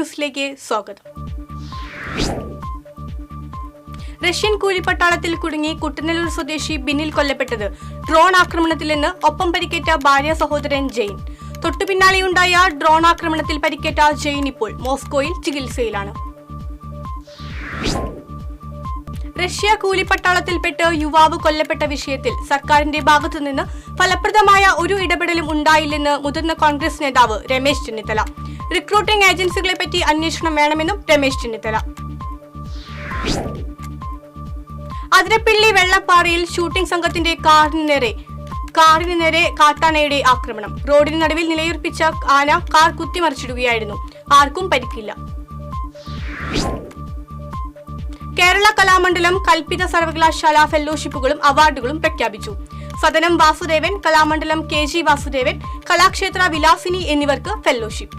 ന്യൂസിലേക്ക് സ്വാഗതം. റഷ്യൻ കൂലിപ്പട്ടാളത്തിൽ കുടുങ്ങി കുട്ടനല്ലൂർ സ്വദേശി ബിനിൽ കൊല്ലപ്പെട്ടത് ഡ്രോൺ ആക്രമണത്തിലെന്ന് ഒപ്പം പരിക്കേറ്റ ഭാര്യ സഹോദരൻ ജെയിൻ. തൊട്ടുപിന്നാലെയുണ്ടായ ഡ്രോൺ ആക്രമണത്തിൽ പരിക്കേറ്റ ജെയിൻ ഇപ്പോൾ മോസ്കോയിൽ ചികിത്സയിലാണ്. റഷ്യ കൂലിപ്പട്ടാളത്തിൽപ്പെട്ട് യുവാവ് കൊല്ലപ്പെട്ട വിഷയത്തിൽ സർക്കാരിന്റെ ഭാഗത്തുനിന്ന് ഫലപ്രദമായ ഒരു ഇടപെടലും ഉണ്ടായില്ലെന്ന് മുതിർന്ന കോൺഗ്രസ് നേതാവ് രമേശ് ചെന്നിത്തല. റിക്രൂട്ടിംഗ് ഏജൻസികളെപ്പറ്റി അന്വേഷണം വേണമെന്നും രമേശ് ചെന്നിത്തല. അതിരപ്പിള്ളി വെള്ളപ്പാറയിൽ ഷൂട്ടിംഗ് സംഘത്തിന്റെ കാറിന് നേരെ കാട്ടാനയുടെ ആക്രമണം. റോഡിന് നടുവിൽ നിലയുറപ്പിച്ച ആന കാർ കുത്തിമറിച്ചിടുകയായിരുന്നു. ആർക്കും പരിക്കില്ല. കേരള കലാമണ്ഡലം കൽപ്പിത സർവകലാശാല ഫെലോഷിപ്പുകളും അവാർഡുകളും പ്രഖ്യാപിച്ചു. സദനം വാസുദേവൻ, കലാമണ്ഡലം KG വാസുദേവൻ, കലാക്ഷേത്ര വിലാസിനി എന്നിവർക്ക് ഫെലോഷിപ്പ്.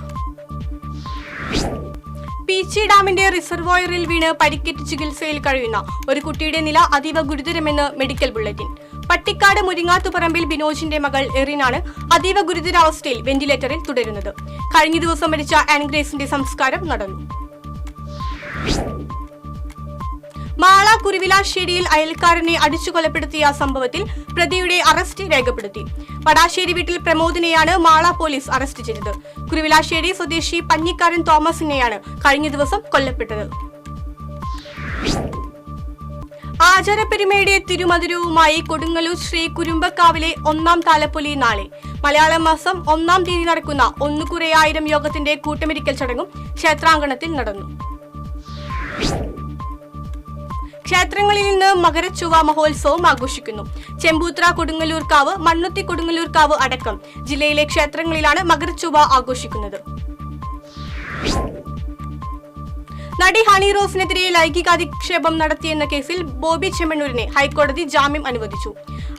പീച്ചി ഡാമിന്റെ റിസർവോയറിൽ വീണ് പരിക്കേറ്റ് ചികിത്സയിൽ കഴിയുന്ന ഒരു കുട്ടിയുടെ നില അതീവ ഗുരുതരമെന്ന് മെഡിക്കൽ ബുള്ളറ്റിൻ. പട്ടിക്കാട് മുരിങ്ങാത്തുപറമ്പിൽ ബിനോജിന്റെ മകൾ എറിനാണ് അതീവ ഗുരുതരാവസ്ഥയിൽ വെന്റിലേറ്ററിൽ തുടരുന്നത്. കഴിഞ്ഞ ദിവസം മരിച്ച ആൻഗ്രേസിന്റെ സംസ്കാരം നടന്നു. മാള കുരുവിലാശ്ശേരിയിൽ അയൽക്കാരനെ അടിച്ചു കൊലപ്പെടുത്തിയ സംഭവത്തിൽ പ്രതിയുടെ അറസ്റ്റ് രേഖപ്പെടുത്തി. വടാശ്ശേരി വീട്ടിൽ പ്രമോദിനെയാണ് മാള പോലീസ് അറസ്റ്റ് ചെയ്തത്. കുരുവിലാശ്ശേരി സ്വദേശി പഞ്ഞിക്കാരൻ തോമസിനെയാണ് കഴിഞ്ഞ ദിവസം കൊല്ലപ്പെട്ടത്. ആചാരപ്പെരുമയുടെ തിരുമധുരവുമായി കൊടുങ്ങല്ലൂർ ശ്രീ കുരുമ്പക്കാവിലെ 1-ാം താലപ്പൊലി നാളെ. മലയാളം മാസം 1-ാം തീയതി നടക്കുന്ന 1,1000 യോഗത്തിന്റെ കൂട്ടമൊരുക്കൽ ചടങ്ങും ക്ഷേത്രാങ്കണത്തിൽ നടന്നു. ക്ഷേത്രങ്ങളിൽ നിന്ന് മകരച്ചുവ മഹോത്സവം ആഘോഷിക്കുന്നു. ചെമ്പൂത്ര കൊടുങ്ങല്ലൂർക്കാവ്, മണ്ണുത്തി കൊടുങ്ങല്ലൂർക്കാവ് അടക്കം ജില്ലയിലെ ക്ഷേത്രങ്ങളിലാണ് മകരച്ചുവ ആഘോഷിക്കുന്നത്. നടി ഹണി റോസിനെതിരെ ലൈംഗികാധിക്ഷേപം നടത്തിയെന്ന കേസിൽ ബോബി ചെമ്മണ്ണൂരിനെ ഹൈക്കോടതി ജാമ്യം അനുവദിച്ചു.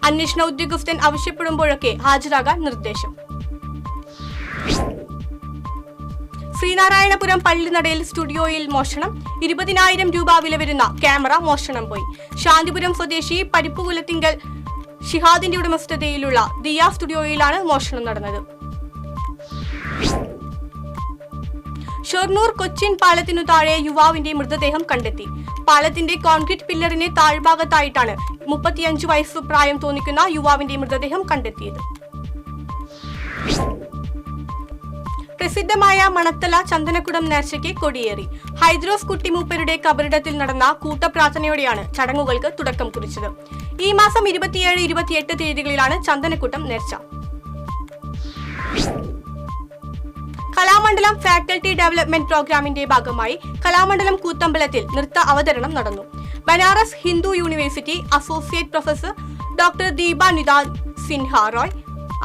അന്വേഷണ ഉദ്യോഗസ്ഥൻ ആവശ്യപ്പെടുമ്പോഴൊക്കെ ഹാജരാകാൻ നിർദ്ദേശം. ശ്രീനാരായണപുരം പള്ളിനടയിൽ സ്റ്റുഡിയോയിൽ മോഷണം. 20,000 രൂപ വില വരുന്ന ക്യാമറ മോഷണം പോയി. ശാന്തിപുരം സ്വദേശി പരിപ്പുകുലത്തിങ്കൽ ഷിഹാദിന്റെ ഉടമസ്ഥതയിലുള്ള ദിയ സ്റ്റുഡിയോയിലാണ് മോഷണം നടന്നത്. ഷൊർണൂർ കൊച്ചിൻ പാലത്തിനു താഴെ യുവാവിന്റെ മൃതദേഹം കണ്ടെത്തി. പാലത്തിന്റെ കോൺക്രീറ്റ് പില്ലറിന് താഴ്ഭാഗത്തായിട്ടാണ് 35 വയസ്സ് പ്രായം തോന്നിക്കുന്ന യുവാവിന്റെ മൃതദേഹം കണ്ടെത്തിയത്. പ്രസിദ്ധമായ മണത്തല ചന്ദനക്കുടം നേർച്ചയ്ക്ക് കൊടിയേറി. ഹൈദ്രോസ് കുട്ടിമൂപ്പരുടെ കബറിടത്തിൽ നടന്ന കൂട്ടപ്രാർത്ഥനയോടെയാണ് ചടങ്ങുകൾക്ക് തുടക്കം കുറിച്ചത്. ഈ മാസം 27, 28 തീയതികളിലാണ് ചന്ദനക്കുട്ടം നേർച്ച. കലാമണ്ഡലം ഫാക്കൽറ്റി ഡെവലപ്മെന്റ് പ്രോഗ്രാമിന്റെ ഭാഗമായി കലാമണ്ഡലം കൂത്തമ്പലത്തിൽ നൃത്ത അവതരണം നടന്നു. Banaras Hindu university associate professor doctor Deepa Nidhan Sinha Roy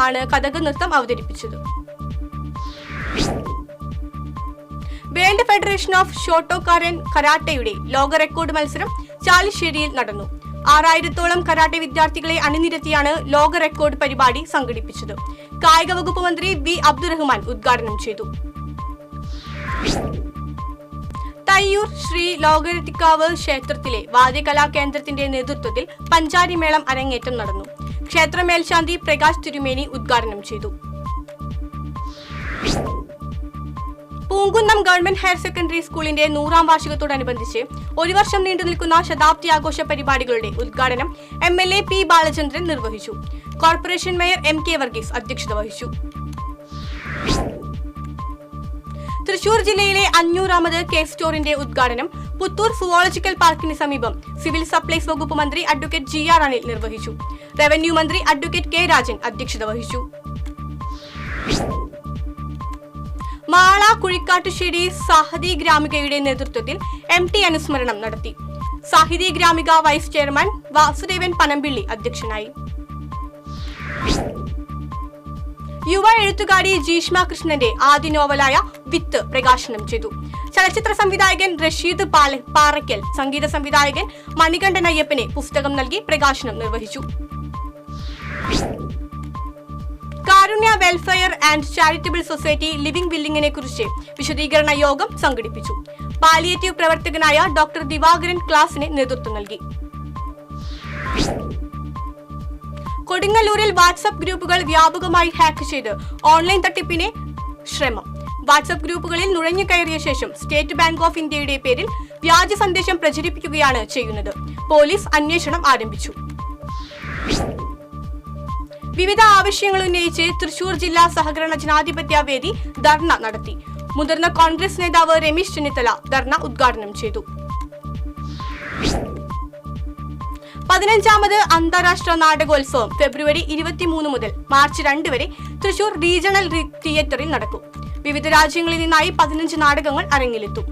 ആണ് കഥക് നൃത്തം അവതരിപ്പിച്ചത്. വേൾഡ് ഫെഡറേഷൻ ഓഫ് ഷോട്ടോക്കാരൻ കരാട്ടയുടെ ലോക റെക്കോർഡ് മത്സരം ചാലിശ്ശേരിയിൽ നടന്നു. 6000-ഓളം കരാട്ടെ വിദ്യാർത്ഥികളെ അണിനിരത്തിയാണ് ലോക റെക്കോർഡ് പരിപാടി സംഘടിപ്പിച്ചത്. കായിക വകുപ്പ് മന്ത്രി V. അബ്ദുറഹ്മാൻ ഉദ്ഘാടനം ചെയ്തു. തയ്യൂർ ശ്രീ ലോകരത്തിക്കാവ് ക്ഷേത്രത്തിലെ വാദ്യകലാ കേന്ദ്രത്തിന്റെ നേതൃത്വത്തിൽ പഞ്ചാരിമേളം അരങ്ങേറ്റം നടന്നു. ക്ഷേത്ര മേൽശാന്തി പ്രകാശ് തിരുമേനി ഉദ്ഘാടനം ചെയ്തു. പൂങ്കുന്നം ഗവൺമെന്റ് ഹയർ സെക്കൻഡറി സ്കൂളിന്റെ 100-ാം വാർഷികത്തോടനുബന്ധിച്ച് ഒരു വർഷം നീണ്ടു നിൽക്കുന്ന ശതാബ്ദി ആഘോഷ പരിപാടികളുടെ ഉദ്ഘാടനം MLA P. ബാലചന്ദ്രൻ നിർവഹിച്ചു. കോർപ്പറേഷൻ മേയർ MK വർഗീസ് അധ്യക്ഷത വഹിച്ചു. തൃശൂർ ജില്ലയിലെ 500-ാമത് കേഫ് സ്റ്റോറിന്റെ ഉദ്ഘാടനം പുത്തൂർ സുവോളജിക്കൽ പാർക്കിന് സമീപം സിവിൽ സപ്ലൈസ് വകുപ്പ് മന്ത്രി അഡ്വക്കേറ്റ് GR അനിൽ നിർവഹിച്ചു. റവന്യൂ മന്ത്രി അഡ്വക്കേറ്റ് K. രാജൻ അധ്യക്ഷത വഹിച്ചു. മാള കുഴിക്കാട്ടുശ്ശേരി സാഹിതി ഗ്രാമികയുടെ നേതൃത്വത്തിൽ MT അനുസ്മരണം നടത്തി. സാഹിതി ഗ്രാമിക വൈസ് ചെയർമാൻ വാസുദേവൻ പനമ്പിള്ളി അധ്യക്ഷനായി. യുവ എഴുത്തുകാരി ജീഷ്മ കൃഷ്ണന്റെ ആദ്യ നോവലായ വിത്ത് പ്രകാശനം ചെയ്തു. ചലച്ചിത്ര സംവിധായകൻ റഷീദ് പാറയ്ക്കൽ സംഗീത സംവിധായകൻ മണികണ്ഠൻ അയ്യപ്പനെ പുസ്തകം നൽകി പ്രകാശനം നിർവഹിച്ചു. Karunya welfare and charitable society living ബിൽഡിംഗിനെ കുറിച്ച് വിശദീകരണ യോഗം സംഘടിപ്പിച്ചു. പാലിയേറ്റീവ് പ്രവർത്തകനായ ഡോക്ടർ ദിവാകരൻ ക്ലാസിന് നേതൃത്വം നൽകി. കൊടുങ്ങല്ലൂരിൽ വാട്സ്ആപ്പ് ഗ്രൂപ്പുകൾ വ്യാപകമായി ഹാക്ക് ചെയ്ത് ഓൺലൈൻ തട്ടിപ്പിന് ശ്രമം. വാട്സ്ആപ്പ് ഗ്രൂപ്പുകളിൽ നുഴഞ്ഞു കയറിയ ശേഷം സ്റ്റേറ്റ് ബാങ്ക് ഓഫ് ഇന്ത്യയുടെ പേരിൽ വ്യാജ സന്ദേശം പ്രചരിപ്പിക്കുകയാണ് ചെയ്യുന്നത്. പോലീസ് അന്വേഷണം ആരംഭിച്ചു. വിവിധ ആവശ്യങ്ങൾ ഉന്നയിച്ച് തൃശൂർ ജില്ലാ സഹകരണ ജനാധിപത്യ വേദി ധർണ നടത്തി. മുതിർന്ന കോൺഗ്രസ് നേതാവ് രമേശ് ചെന്നിത്തല ധർണ ഉദ്ഘാടനം ചെയ്തു. 15ാമത് അന്താരാഷ്ട്ര നാടകോത്സവം ഫെബ്രുവരി 23 മുതൽ മാർച്ച് 2 വരെ തൃശൂർ റീജിയണൽ തിയേറ്ററിൽ നടക്കും. വിവിധ രാജ്യങ്ങളിൽ നിന്നായി 15 നാടകങ്ങൾ അരങ്ങിലെത്തും.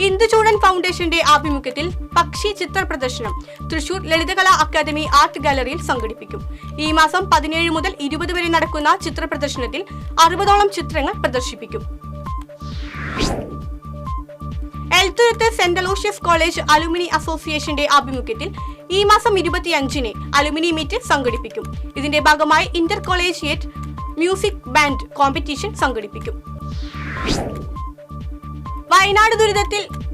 ഇന്ദുചൂടൻ ഫൗണ്ടേഷന്റെ ആഭിമുഖ്യത്തിൽ പക്ഷി ചിത്ര പ്രദർശനം തൃശൂർ ലളിതകലാ അക്കാദമി ആർട്ട് ഗാലറിയിൽ സംഘടിപ്പിക്കും. ഈ മാസം 17 മുതൽ 20 വരെ നടക്കുന്ന ചിത്ര പ്രദർശനത്തിൽ 60ഓളം ചിത്രങ്ങൾ പ്രദർശിപ്പിക്കും. Elthuruth saint Aloysius college alumni അസോസിയേഷന്റെ ആഭിമുഖ്യത്തിൽ ഈ മാസം 25-ന് അലുമിനി മീറ്റ് സംഘടിപ്പിക്കും. ഇതിന്റെ ഭാഗമായി Inter collegiate music band competition സംഘടിപ്പിക്കും. വയനാട്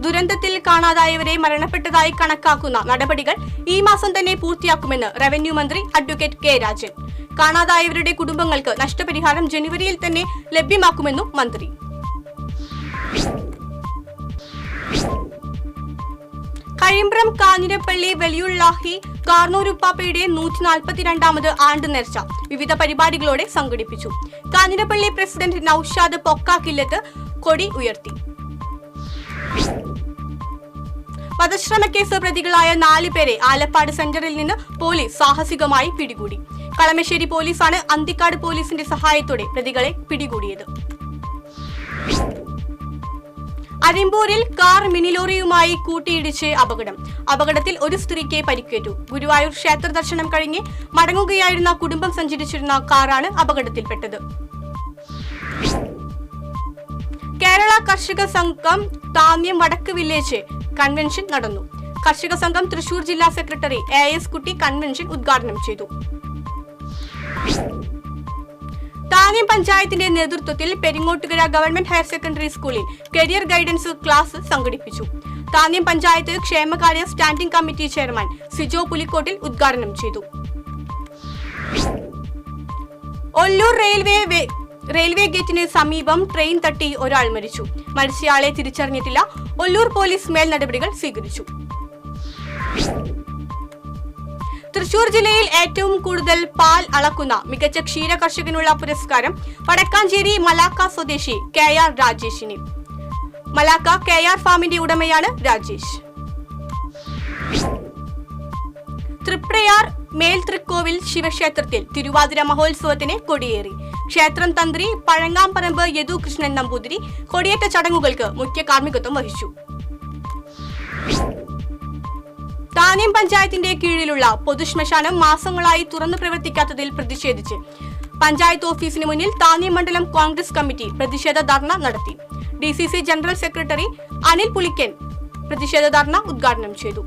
ദുരന്തത്തിൽ കാണാതായവരെ മരണപ്പെട്ടതായി കണക്കാക്കുന്ന നടപടികൾ ഈ മാസം തന്നെ പൂർത്തിയാക്കുമെന്ന് റവന്യൂ മന്ത്രി അഡ്വക്കേറ്റ് കെ രാജൻ. കാണാതായവരുടെ കുടുംബങ്ങൾക്ക് നഷ്ടപരിഹാരം ജനുവരിയിൽ തന്നെ ലഭ്യമാക്കുമെന്നും മന്ത്രി. കഴിമ്പ്രം കാഞ്ഞിരപ്പള്ളി വലിയുള്ളാഹി കാർന്നൂരുപ്പാപ്പയുടെ 142ാമത് ആണ്ട് നേർച്ച വിവിധ പരിപാടികളോടെ സംഘടിപ്പിച്ചു. കാഞ്ഞിരപ്പള്ളി പ്രസിഡന്റ് നൌഷാദ് പൊക്കാക്കില്ലത്ത് കൊടി ഉയർത്തി. വധശ്രമക്കേസ് പ്രതികളായ 4 പേരെ ആലപ്പാട് സെന്ററിൽ നിന്ന് പോലീസ് സാഹസികമായി പിടികൂടി. കളമശ്ശേരി പോലീസാണ് അന്തിക്കാട് പോലീസിന്റെ സഹായത്തോടെ പ്രതികളെ പിടികൂടിയത്. അരിമ്പൂരിൽ കാർ മിനിലോറിയുമായി കൂട്ടിയിടിച്ച് അപകടത്തിൽ ഒരു സ്ത്രീക്ക് പരിക്കേറ്റു. ഗുരുവായൂർ ക്ഷേത്ര ദർശനം കഴിഞ്ഞ് മടങ്ങുകയായിരുന്ന കുടുംബം സഞ്ചരിച്ചിരുന്ന കാറാണ് അപകടത്തിൽപ്പെട്ടത്. കേരള കർഷക സംഘം താന്യം വടക്ക് വില്ലേജ് കൺവെൻഷൻ നടന്നു. കർഷക സംഘം തൃശൂർ ജില്ലാ സെക്രട്ടറി AS കുട്ടി കൺവെൻഷൻ ഉദ്ഘാടനം ചെയ്തു. താന്യം പഞ്ചായത്തിന്റെ നേതൃത്വത്തിൽ പെരിങ്ങോട്ടുകര ഗവൺമെന്റ് ഹയർ സെക്കൻഡറി സ്കൂളിൽ കരിയർ ഗൈഡൻസ് ക്ലാസ് സംഘടിപ്പിച്ചു. താന്യം പഞ്ചായത്ത് ക്ഷേമകാര്യ standing committee chairman Sijo Pulikkottil ഉദ്ഘാടനം ചെയ്തു. ഒല്ലൂർ റെയിൽവേ ഗേറ്റിന് സമീപം ട്രെയിൻ തട്ടി ഒരാൾ മരിച്ചു. മരിച്ചയാളെ തിരിച്ചറിഞ്ഞിട്ടില്ല. ഒല്ലൂർ പോലീസ് മേൽ നടപടികൾ സ്വീകരിച്ചു. തൃശൂർ ജില്ലയിൽ ഏറ്റവും കൂടുതൽ പാൽ അളക്കുന്ന മികച്ച ക്ഷീര കർഷകനുള്ള പുരസ്കാരം വടക്കാഞ്ചേരി മലാക്ക സ്വദേശി KR രാജേഷിന്. മലാക്ക KR ഫാമിന്റെ ഉടമയാണ് രാജേഷ്. തൃപ്രയാർ മേൽതൃക്കോവിൽ ശിവക്ഷേത്രത്തിൽ തിരുവാതിര മഹോത്സവത്തിന് കൊടിയേറി. ക്ഷേത്രം തന്ത്രി പഴങ്ങാംപറമ്പ് യദു കൃഷ്ണൻ നമ്പൂതിരി കൊടിയേറ്റ ചടങ്ങുകൾക്ക് മുഖ്യ കാർമ്മികത്വം വഹിച്ചു. താന്യം പഞ്ചായത്തിന്റെ കീഴിലുള്ള പൊതുശ്മശാനം മാസങ്ങളായി തുറന്നു പ്രവർത്തിക്കാത്തതിൽ പ്രതിഷേധിച്ച് പഞ്ചായത്ത് ഓഫീസിന് മുന്നിൽ താന്യം മണ്ഡലം കോൺഗ്രസ് കമ്മിറ്റി പ്രതിഷേധ ധർണ നടത്തി. DCC general secretary Anil Pulickan പ്രതിഷേധ ധർണ ഉദ്ഘാടനം ചെയ്തു.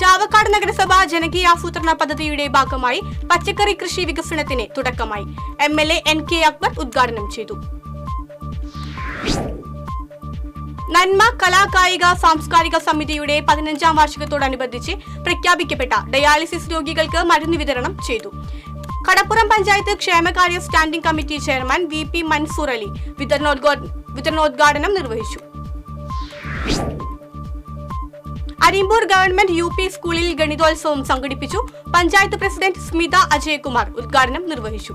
ചാവക്കാട് നഗരസഭ ജനകീയാസൂത്രണ പദ്ധതിയുടെ ഭാഗമായി പച്ചക്കറി കൃഷി വികസനത്തിന് തുടക്കമായി. MLA NK അക്ബർ ഉദ്ഘാടനം ചെയ്തു. നന്മ കലാകായിക സാംസ്കാരിക സമിതിയുടെ 15ാം വാർഷികത്തോടനുബന്ധിച്ച് പ്രഖ്യാപിക്കപ്പെട്ട ഡയാലിസിസ് രോഗികൾക്ക് മരുന്ന് വിതരണം ചെയ്തു. കടപ്പുറം പഞ്ചായത്ത് ക്ഷേമകാര്യ standing committee chairman VP Mansoor Ali വിതരണോദ്ഘാടനം നിർവഹിച്ചു. അരിമ്പൂർ ഗവൺമെന്റ് UP സ്കൂളിൽ ഗണിതോത്സവം സംഘടിപ്പിച്ചു. പഞ്ചായത്ത് പ്രസിഡന്റ് സ്മിത അജയകുമാർ ഉദ്ഘാടനം നിർവഹിച്ചു.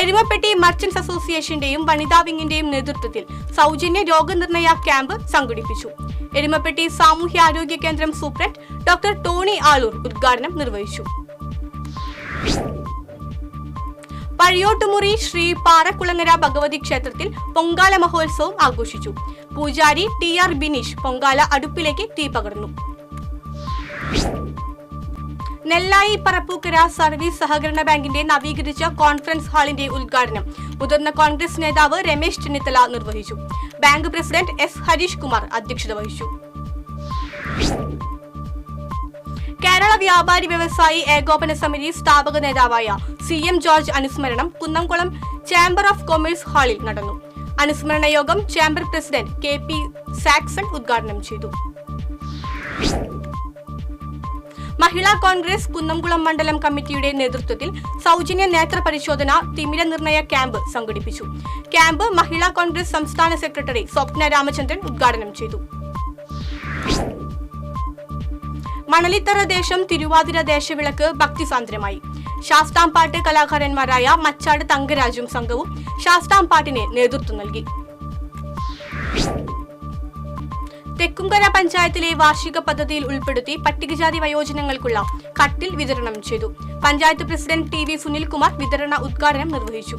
എരുമപ്പെട്ടി മർച്ചന്റ്സ് അസോസിയേഷന്റെയും വനിതാ വിങ്ങിന്റെയും നേതൃത്വത്തിൽ സൗജന്യ രോഗനിർണയ ക്യാമ്പ് സംഘടിപ്പിച്ചു. എരുമപ്പെട്ടി സാമൂഹ്യാരോഗ്യ കേന്ദ്രം സൂപ്രണ്ട് ഡോക്ടർ ടോണി ആളൂർ ഉദ്ഘാടനം നിർവഹിച്ചു. പഴിയോട്ടുമുറി ശ്രീ പാറക്കുളങ്ങര ഭഗവതി ക്ഷേത്രത്തിൽ പൊങ്കാല മഹോത്സവം ആഘോഷിച്ചു. പൂജാരി TR ബിനീഷ് പൊങ്കാല അടുപ്പിലേക്ക് തീ പകർന്നു. നെല്ലായി പറപ്പൂക്കര സർവീസ് സഹകരണ ബാങ്കിന്റെ നവീകരിച്ച കോൺഫറൻസ് ഹാളിന്റെ ഉദ്ഘാടനം മുതിർന്ന കോൺഗ്രസ് നേതാവ് രമേശ് ചെന്നിത്തല നിർവഹിച്ചു. Bank president S Harish Kumar അധ്യക്ഷത വഹിച്ചു. കേരള വ്യാപാരി വ്യവസായി ഏകോപന സമിതി സ്ഥാപക നേതാവായ CM ജോർജ് അനുസ്മരണം കുന്നംകുളം ചേംബർ ഓഫ് കൊമേഴ്സ് ഹാളിൽ നടന്നു. അനുസ്മരണ യോഗം ചേംബർ പ്രസിഡന്റ് KP സാക്സൺ ഉദ്ഘാടനം ചെയ്തു. മഹിളാ കോൺഗ്രസ് കുന്നംകുളം മണ്ഡലം കമ്മിറ്റിയുടെ നേതൃത്വത്തിൽ സൗജന്യ നേത്ര പരിശോധന തിമിര നിർണയ ക്യാമ്പ് സംഘടിപ്പിച്ചു. ക്യാമ്പ് മഹിളാ കോൺഗ്രസ് സംസ്ഥാന സെക്രട്ടറി സ്വപ്ന രാമചന്ദ്രൻ ഉദ്ഘാടനം ചെയ്തു. മണലിത്തറ ദേശം തിരുവാതിര ദേശവിളക്ക് ഭക്തിസാന്ദ്രമായി. ശാസ്താംപാട്ട് കലാകാരന്മാരായ മച്ചാട് തങ്കരാജും സംഘവും ശാസ്താംപാട്ടിന് നേതൃത്വം നൽകി. തെക്കുംകര പഞ്ചായത്തിലെ വാർഷിക പദ്ധതിയിൽ ഉൾപ്പെടുത്തി പട്ടികജാതി വയോജനങ്ങൾക്കുള്ള കട്ടിൽ വിതരണം ചെയ്തു. Panchayat president T V Sunilkumar വിതരണ ഉദ്ഘാടനം നിർവഹിച്ചു.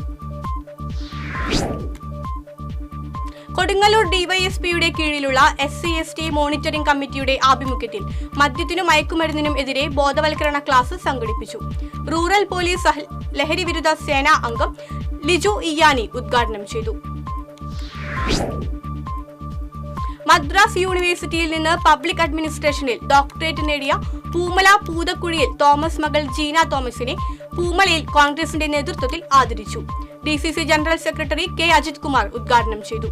കൊടുങ്ങല്ലൂർ ഡിവൈഎസ്പിയുടെ കീഴിലുള്ള SC/ST മോണിറ്ററിംഗ് കമ്മിറ്റിയുടെ ആഭിമുഖ്യത്തിൽ മദ്യത്തിനും മയക്കുമരുന്നിനും എതിരെ ബോധവൽക്കരണ ക്ലാസ് സംഘടിപ്പിച്ചു. റൂറൽ പോലീസ് ലഹരി വിരുദ്ധ സേനാ അംഗം ലിജു ഇയാനി ഉദ്ഘാടനം ചെയ്തു. മദ്രാസ് യൂണിവേഴ്സിറ്റിയിൽ നിന്ന് പബ്ലിക് അഡ്മിനിസ്ട്രേഷനിൽ ഡോക്ടറേറ്റ് നേടിയ പൂമല പൂതക്കുഴിയിൽ തോമസ് മകൾ ജീന തോമസിനെ പൂമലയിൽ കോൺഗ്രസിന്റെ നേതൃത്വത്തിൽ ആദരിച്ചു. DCC general secretary K Ajith Kumar ഉദ്ഘാടനം ചെയ്തു.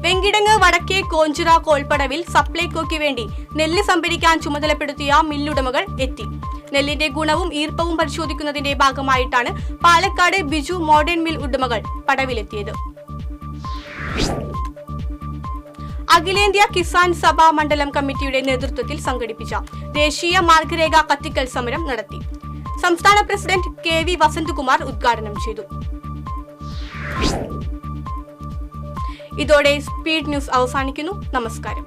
വെങ്കിടങ്ങ് വടക്കേ കോഞ്ചിറ കോൾപ്പടവിൽ സപ്ലൈകോയ്ക്ക് വേണ്ടി നെല്ല് സംഭരിക്കാൻ ചുമതലപ്പെടുത്തിയ മില്ലുടമകൾ എത്തി. നെല്ലിന്റെ ഗുണവും ഈർപ്പവും പരിശോധിക്കുന്നതിന്റെ ഭാഗമായിട്ടാണ് പാലക്കാട് ബിജു മോഡേൺ മിൽ ഉടമകൾ പടവിലെത്തിയത്. അഖിലേന്ത്യാ കിസാൻ സഭ മണ്ഡലം കമ്മിറ്റിയുടെ നേതൃത്വത്തിൽ സംഘടിപ്പിച്ച ദേശീയ മാർഗരേഖ കത്തിക്കൽ സമരം നടത്തി. സംസ്ഥാന പ്രസിഡന്റ് KV വസന്തകുമാർ ഉദ്ഘാടനം ചെയ്തു. ഇതോടെ സ്പീഡ് ന്യൂസ് അവസാനിക്കുന്നു. നമസ്കാരം.